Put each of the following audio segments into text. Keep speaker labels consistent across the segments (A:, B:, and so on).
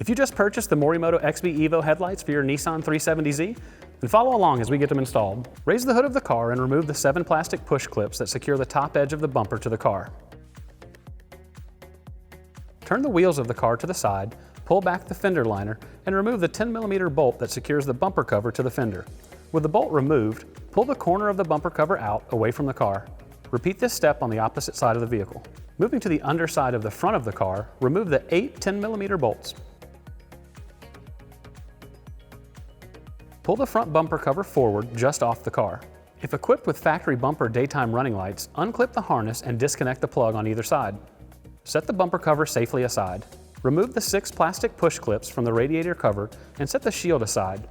A: If you just purchased the Morimoto XB Evo Headlights for your Nissan 370Z, then follow along as we get them installed. Raise the hood of the car and remove the 7 plastic push clips that secure the top edge of the bumper to the car. Turn the wheels of the car to the side, pull back the fender liner, and remove the 10mm bolt that secures the bumper cover to the fender. With the bolt removed, pull the corner of the bumper cover out away from the car. Repeat this step on the opposite side of the vehicle. Moving to the underside of the front of the car, remove the 8 10mm bolts. Pull the front bumper cover forward just off the car. If equipped with factory bumper daytime running lights, unclip the harness and disconnect the plug on either side. Set the bumper cover safely aside. Remove the 6 plastic push clips from the radiator cover and set the shield aside.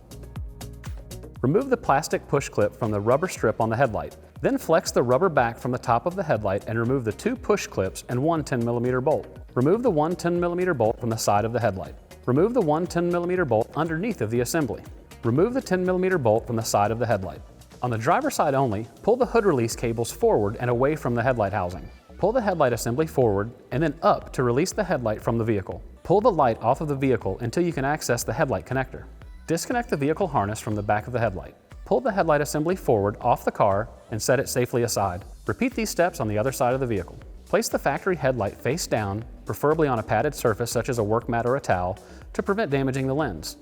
A: Remove the plastic push clip from the rubber strip on the headlight. Then flex the rubber back from the top of the headlight and remove the 2 push clips and 1 10mm bolt. Remove the 1 10mm bolt from the side of the headlight. Remove the 1 10mm bolt underneath of the assembly. Remove the 10mm bolt from the side of the headlight. On the driver's side only, pull the hood release cables forward and away from the headlight housing. Pull the headlight assembly forward and then up to release the headlight from the vehicle. Pull the light off of the vehicle until you can access the headlight connector. Disconnect the vehicle harness from the back of the headlight. Pull the headlight assembly forward off the car and set it safely aside. Repeat these steps on the other side of the vehicle. Place the factory headlight face down, preferably on a padded surface such as a work mat or a towel, to prevent damaging the lens.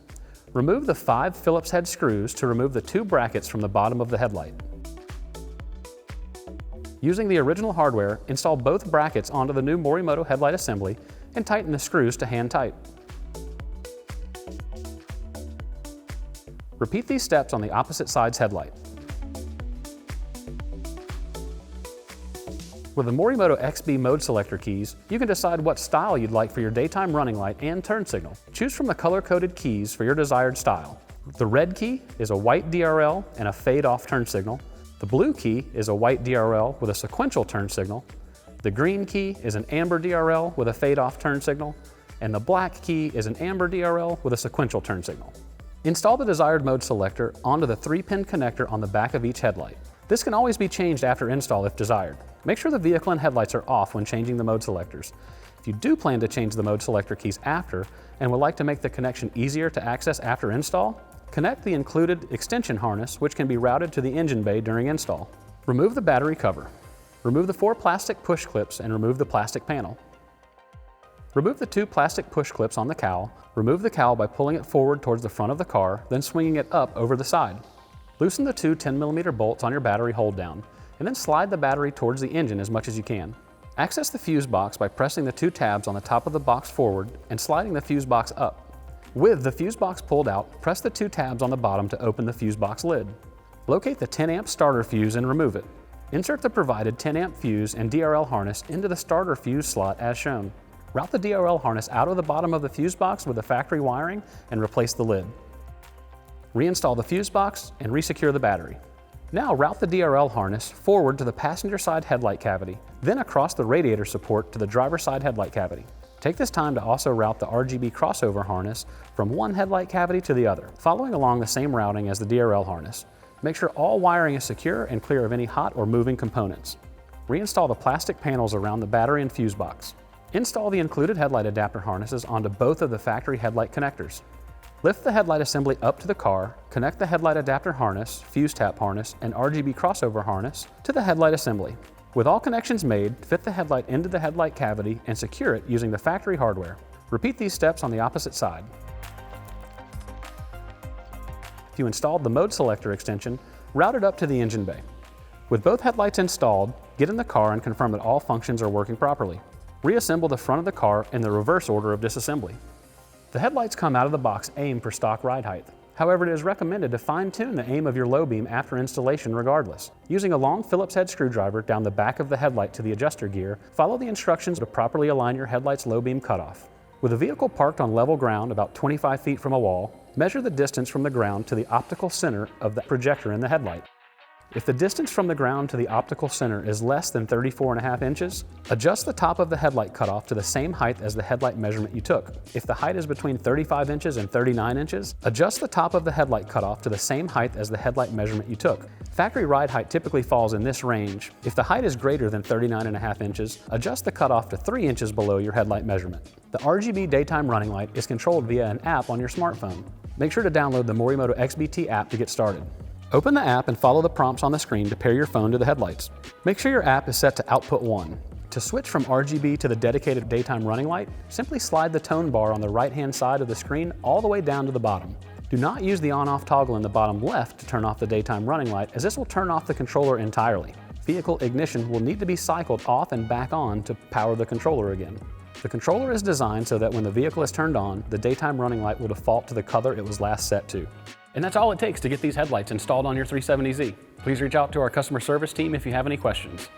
A: Remove the 5 Phillips head screws to remove the 2 brackets from the bottom of the headlight. Using the original hardware, install both brackets onto the new Morimoto headlight assembly and tighten the screws to hand tight. Repeat these steps on the opposite side's headlight. With the Morimoto XB mode selector keys, you can decide what style you'd like for your daytime running light and turn signal. Choose from the color-coded keys for your desired style. The red key is a white DRL and a fade-off turn signal. The blue key is a white DRL with a sequential turn signal. The green key is an amber DRL with a fade-off turn signal. And the black key is an amber DRL with a sequential turn signal. Install the desired mode selector onto the 3-pin connector on the back of each headlight. This can always be changed after install if desired. Make sure the vehicle and headlights are off when changing the mode selectors. If you do plan to change the mode selector keys after and would like to make the connection easier to access after install, connect the included extension harness, which can be routed to the engine bay during install. Remove the battery cover. Remove the 4 plastic push clips and remove the plastic panel. Remove the 2 plastic push clips on the cowl. Remove the cowl by pulling it forward towards the front of the car, then swinging it up over the side. Loosen the 2 10mm bolts on your battery hold down, and then slide the battery towards the engine as much as you can. Access the fuse box by pressing the 2 tabs on the top of the box forward and sliding the fuse box up. With the fuse box pulled out, press the 2 tabs on the bottom to open the fuse box lid. Locate the 10 amp starter fuse and remove it. Insert the provided 10 amp fuse and DRL harness into the starter fuse slot as shown. Route the DRL harness out of the bottom of the fuse box with the factory wiring and replace the lid. Reinstall the fuse box and resecure the battery. Now route the DRL harness forward to the passenger side headlight cavity, then across the radiator support to the driver's side headlight cavity. Take this time to also route the RGB crossover harness from one headlight cavity to the other, following along the same routing as the DRL harness. Make sure all wiring is secure and clear of any hot or moving components. Reinstall the plastic panels around the battery and fuse box. Install the included headlight adapter harnesses onto both of the factory headlight connectors. Lift the headlight assembly up to the car, connect the headlight adapter harness, fuse tap harness, and RGB crossover harness to the headlight assembly. With all connections made, fit the headlight into the headlight cavity and secure it using the factory hardware. Repeat these steps on the opposite side. If you installed the mode selector extension, route it up to the engine bay. With both headlights installed, get in the car and confirm that all functions are working properly. Reassemble the front of the car in the reverse order of disassembly. The headlights come out of the box aimed for stock ride height. However, it is recommended to fine-tune the aim of your low beam after installation regardless. Using a long Phillips head screwdriver down the back of the headlight to the adjuster gear, follow the instructions to properly align your headlight's low beam cutoff. With the vehicle parked on level ground about 25 feet from a wall, measure the distance from the ground to the optical center of the projector in the headlight. If the distance from the ground to the optical center is less than 34.5 inches, adjust the top of the headlight cutoff to the same height as the headlight measurement you took. If the height is between 35 inches and 39 inches, adjust the top of the headlight cutoff to the same height as the headlight measurement you took. Factory ride height typically falls in this range. If the height is greater than 39.5 inches, adjust the cutoff to 3 inches below your headlight measurement. The RGB daytime running light is controlled via an app on your smartphone. Make sure to download the Morimoto XB app to get started. Open the app and follow the prompts on the screen to pair your phone to the headlights. Make sure your app is set to output 1. To switch from RGB to the dedicated daytime running light, simply slide the tone bar on the right-hand side of the screen all the way down to the bottom. Do not use the on-off toggle in the bottom left to turn off the daytime running light, as this will turn off the controller entirely. Vehicle ignition will need to be cycled off and back on to power the controller again. The controller is designed so that when the vehicle is turned on, the daytime running light will default to the color it was last set to. And that's all it takes to get these headlights installed on your 370Z. Please reach out to our customer service team if you have any questions.